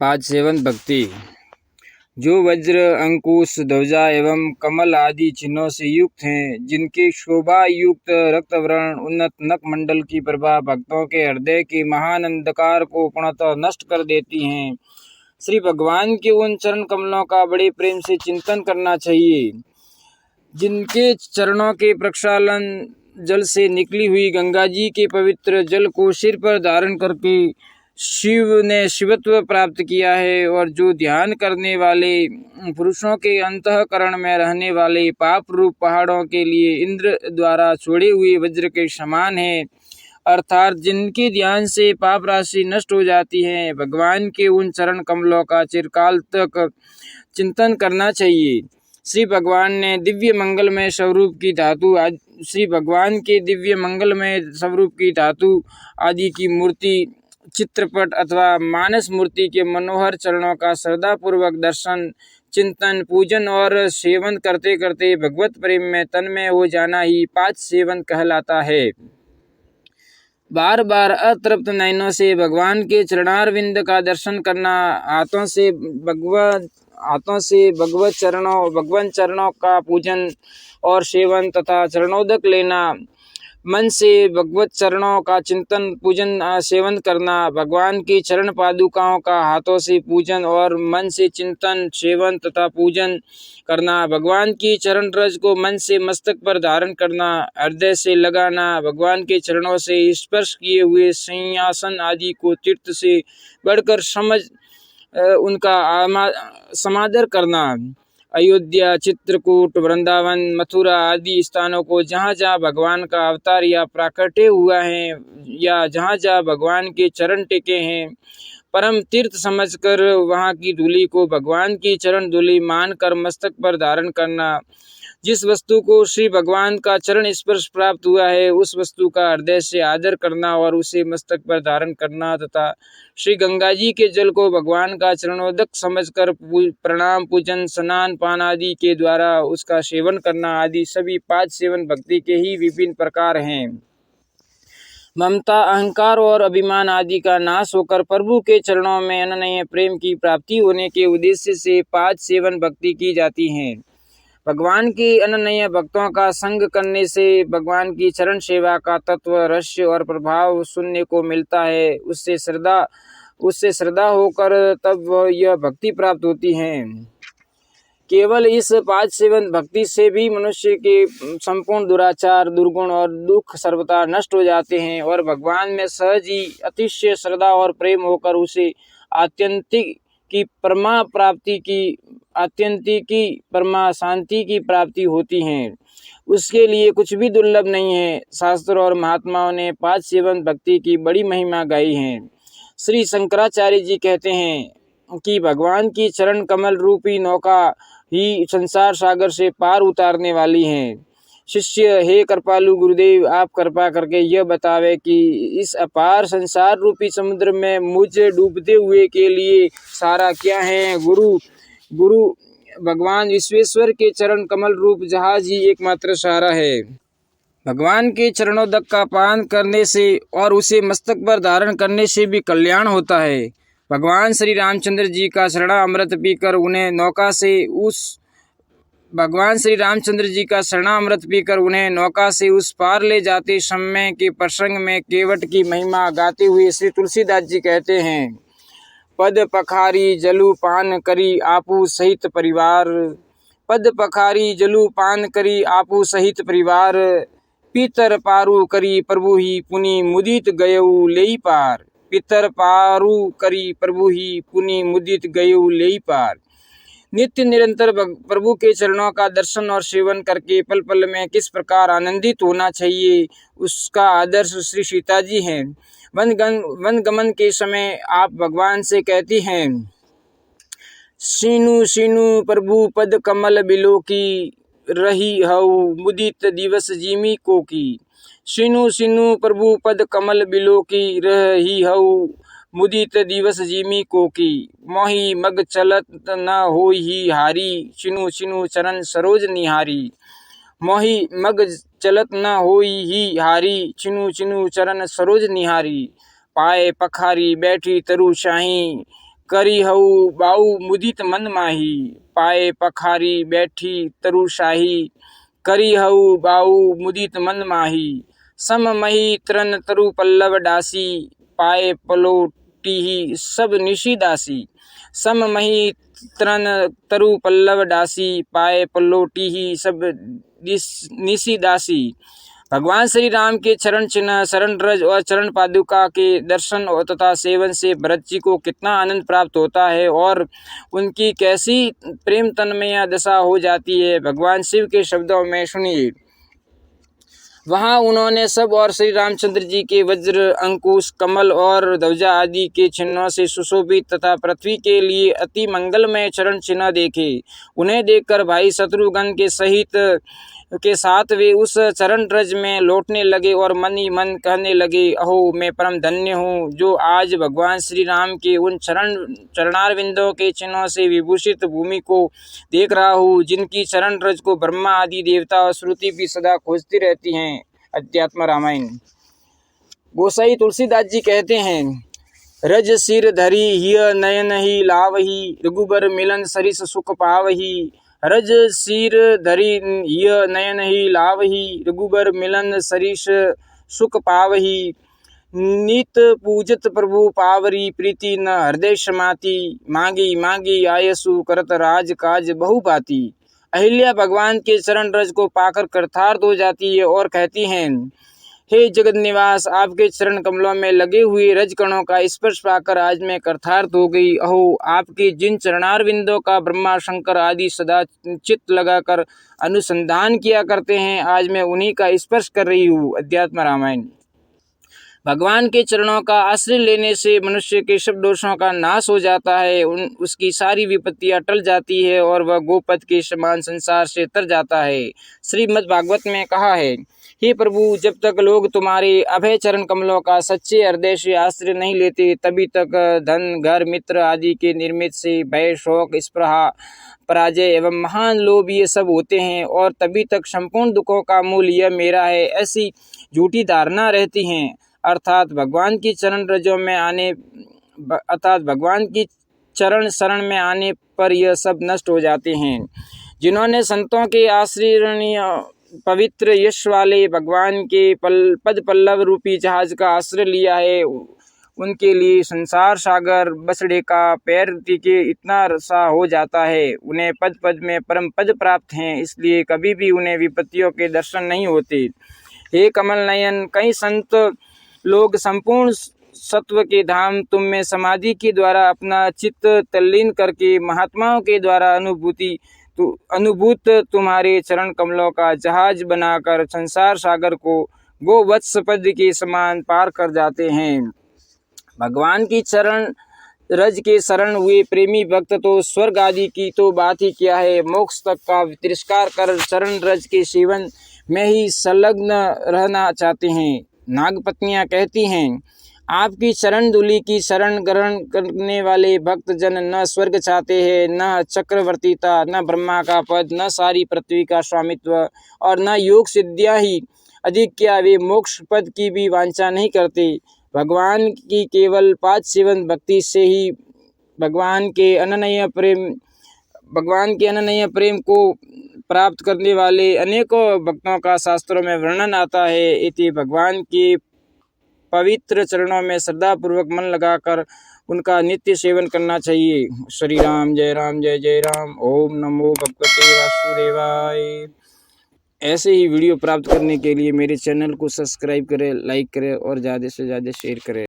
पाद सेवन भक्ति। जो वज्र, अंकुश, ध्वजा एवं कमल आदि चिन्हों से युक्त हैं, जिनके शोभा युक्त रक्तवर्ण उन्नत नख मंडल की प्रभा भक्तों के हृदय के महान अंधकार को पूर्णतः नष्ट कर देती हैं, श्री भगवान के उन चरण कमलों का बड़े प्रेम से चिंतन करना चाहिए। जिनके चरणों के प्रक्षालन जल से निकली हुई गंगा जी के पवित्र जल को सिर पर धारण करके शिव ने शिवत्व प्राप्त किया है, और जो ध्यान करने वाले पुरुषों के अंतःकरण में रहने वाले पाप रूप पहाड़ों के लिए इंद्र द्वारा छोड़े हुए वज्र के समान है, अर्थात जिनके ध्यान से पाप राशि नष्ट हो जाती है। भगवान के उन चरण कमलों का चिरकाल तक चिंतन करना चाहिए। श्री भगवान ने दिव्य मंगलमय स्वरूप की धातु श्री भगवान के दिव्य मंगलमय स्वरूप की धातु आदि की मूर्ति, चित्रपट अथवा मानस मूर्ति के मनोहर चरणों का श्रद्धापूर्वक दर्शन, चिंतन, पूजन और सेवन करते करते भगवत प्रेम में तन्मय हो जाना ही पाद सेवन कहलाता है। बार बार अतृप्त नयनों से भगवान के चरणारविंद का दर्शन करना, हाथों से भगवत चरणों का पूजन और सेवन तथा चरणोदक लेना, मन से भगवत चरणों का चिंतन, पूजन, सेवन करना, भगवान की चरण पादुकाओं का हाथों से पूजन और मन से चिंतन, सेवन तथा पूजन करना, भगवान की चरण रज को मन से मस्तक पर धारण करना, हृदय से लगाना, भगवान के चरणों से स्पर्श किए हुए सिंहासन आदि को तीर्थ से बढ़कर समझ उनका समादर करना, अयोध्या, चित्रकूट, वृंदावन, मथुरा आदि स्थानों को जहाँ जहाँ भगवान का अवतार या प्राकट्य हुआ है या जहाँ जहाँ भगवान के चरण टिके हैं, परम तीर्थ समझकर वहाँ की धूलि को भगवान की चरण धूलि मानकर मस्तक पर धारण करना। जिस वस्तु को श्री भगवान का चरण स्पर्श प्राप्त हुआ है, उस वस्तु का हृदय से आदर करना और उसे मस्तक पर धारण करना तथा श्री गंगा जी के जल को भगवान का चरणोदक समझकर प्रणाम, पूजन, स्नान पान आदि के द्वारा उसका सेवन करना आदि सभी पाद सेवन भक्ति के ही विभिन्न प्रकार हैं। ममता, अहंकार और अभिमान आदि का नाश होकर प्रभु के चरणों में अनन्य प्रेम की प्राप्ति होने के उद्देश्य से पाद सेवन भक्ति की जाती है। भगवान के अनन्य भक्तों का संग करने से भगवान की चरण सेवा का तत्व, रहस्य और प्रभाव सुनने को मिलता है। उससे श्रद्धा होकर तब यह भक्ति प्राप्त होती है। केवल इस पाद सेवन भक्ति से भी मनुष्य के संपूर्ण दुराचार, दुर्गुण और दुख सर्वथा नष्ट हो जाते हैं और भगवान में सहज ही अतिशय श्रद्धा और प्रेम होकर उसे आत्यंतिक परमा शांति की प्राप्ति होती है। उसके लिए कुछ भी दुर्लभ नहीं है। शास्त्र और महात्माओं ने पाद सेवन भक्ति की बड़ी महिमा गाई है। श्री शंकराचार्य जी कहते हैं कि भगवान की चरण कमल रूपी नौका ही संसार सागर से पार उतारने वाली है। शिष्य, हे कृपालु गुरुदेव, आप कृपा करके यह बतावे कि इस अपार संसार रूपी समुद्र में मुझे डूबते हुए के लिए सारा क्या है। गुरु भगवान विश्वेश्वर के चरण कमल रूप जहाज ही एकमात्र सहारा है। भगवान के चरणोदक का पान करने से और उसे मस्तक पर धारण करने से भी कल्याण होता है। भगवान श्री रामचंद्र जी का शरणामृत पीकर उन्हें नौका से उस पार ले जाते समय के प्रसंग में केवट की महिमा गाते हुए श्री तुलसीदास जी कहते हैं, पद पखारी जलु पान करी आपू सहित परिवार, पद पखारी जलु पान करी आपू सहित परिवार, पितर पारू करी प्रभु ही पुनि मुदित गयऊ लेई पार, पितर पारू करी प्रभु ही पुनि मुदित गयऊ लेई पार। नित्य निरंतर प्रभु के चरणों का दर्शन और सेवन करके पल पल में किस प्रकार आनंदित होना चाहिए, उसका आदर्श श्री सीता जी हैं। वन गमन के समय आप भगवान से कहती हैं, सीनु सीनु प्रभु पद कमल बिलो की, रही हऊ मुदित दिवस जीमी को की। सीनु सीनु प्रभु पद कमल बिलो की, रही हऊ मुदित दिवस जीमी को की। मोही मग चलत न होई ही हारी, सिनु सिनु चरण सरोज निहारी। मोही मग चलत न होई ही हारी, सिनु सिनु चरण सरोज निहारी। पाए पखारी बैठी तरु शाही, करी हऊ बाऊ मुदित मन माही, पाए पखारी बैठी तरुशाही, करी हऊ बाऊ मुदित मन माही, सम मही त्रन तरु पल्लव डासी, पाए पलोटीही सब निशी दासी, सम मही त्रन तरु पल्लव डासी, पाए पल्लोटीही सब निशी दासी। भगवान श्री राम के चरण चिन्ह, शरण रज और चरण पादुका के दर्शन और तथा सेवन से भरत जी को कितना आनंद प्राप्त होता है और उनकी कैसी प्रेम तन्मय दशा हो जाती है, भगवान शिव के शब्दों में सुनिए। वहाँ उन्होंने सब और श्री रामचंद्र जी के वज्र, अंकुश, कमल और ध्वजा आदि के चिन्हों से सुशोभित तथा पृथ्वी के लिए अति मंगलमय चरण चिन्ह देखे। उन्हें देखकर भाई शत्रुघ्न के साथ वे उस चरण रज में लौटने लगे और मन ही मन कहने लगे, अहो मैं परम धन्य हूँ जो आज भगवान श्री राम के उन चरणारविंदों के चिन्हों से विभूषित भूमि को देख रहा हूँ, जिनकी चरण रज को ब्रह्मा आदि देवता और श्रुति भी सदा खोजती रहती हैं। अध्यात्म रामायण। गोसाई तुलसीदास जी कहते हैं, रज सिर धरी हिय नयन ही लावही, रघुबर मिलन सरिस सुख पावही, रज सिर धरी हिय नयन ही लावही, रघुबर मिलन सरिस सुख पावही, नित पूजत प्रभु पावरी, प्रीति न हृदय समाती, मांगी मांगी आयसु करत राज काज बहु पाती। अहिल्या भगवान के चरण रज को पाकर कृतार्थ हो जाती है और कहती हैं, हे जगत निवास, आपके चरण कमलों में लगे हुए रजकणों का स्पर्श पाकर आज मैं कृतार्थ हो गई। अहो आपके जिन चरणारविंदों का ब्रह्मा शंकर आदि सदा चित्त लगाकर अनुसंधान किया करते हैं, आज मैं उन्हीं का स्पर्श कर रही हूँ। अध्यात्म रामायण। भगवान के चरणों का आश्रय लेने से मनुष्य के सब दोषों का नाश हो जाता है, उसकी सारी विपत्तियां टल जाती है और वह गोपद के समान संसार से तर जाता है। श्रीमद् भागवत में कहा है, हे प्रभु, जब तक लोग तुम्हारे अभय चरण कमलों का सच्चे हृदय से आश्रय नहीं लेते, तभी तक धन, घर, मित्र आदि के निर्मित से भय, शोक, स्पृहा, पराजय एवं महान लोभ ये सब होते हैं और तभी तक संपूर्ण दुखों का मूल यह मेरा है, ऐसी झूठी धारणा रहती हैं। अर्थात भगवान की चरण शरण में आने पर यह सब नष्ट हो जाते हैं। जिन्होंने संतों के आश्रयणीय पवित्र यश वाले भगवान के पद पल्लव रूपी जहाज का आश्रय लिया है, उनके लिए संसार सागर बसड़े का पैर टिके इतना सा हो जाता है। उन्हें पद पद में परम पद प्राप्त हैं, इसलिए कभी भी उन्हें विपत्तियों के दर्शन नहीं होते। हे कमल नयन, कई संत लोग संपूर्ण सत्व के धाम तुम में समाधि के द्वारा अपना चित्त तल्लीन करके महात्माओं के द्वारा अनुभूत तुम्हारे चरण कमलों का जहाज बनाकर संसार सागर को गोवत्स पद के समान पार कर जाते हैं। भगवान की चरण रज के शरण हुए प्रेमी भक्त तो स्वर्ग आदि की तो बात ही क्या है, मोक्ष तक का तिरस्कार कर चरण रज के सेवन में ही संलग्न रहना चाहते हैं। नागपत्नियां कहती हैं, आपकी चरण धूलि की शरण ग्रहण करने वाले भक्त जन न स्वर्ग चाहते हैं, न चक्रवर्तीता, न ब्रह्मा का पद, न सारी पृथ्वी का स्वामित्व और न योग सिद्धियां ही अधिक क्या, वे मोक्ष पद की भी वांछा नहीं करते। भगवान की केवल पाद सेवन भक्ति से ही भगवान के अनन्य प्रेम को प्राप्त करने वाले अनेकों भक्तों का शास्त्रों में वर्णन आता है। इति भगवान के पवित्र चरणों में श्रद्धापूर्वक मन लगाकर उनका नित्य सेवन करना चाहिए। श्री राम जय जय राम। ओम नमो भगवते वासुदेवाय। ऐसे ही वीडियो प्राप्त करने के लिए मेरे चैनल को सब्सक्राइब करें, लाइक करें और ज़्यादा से ज़्यादा शेयर करें।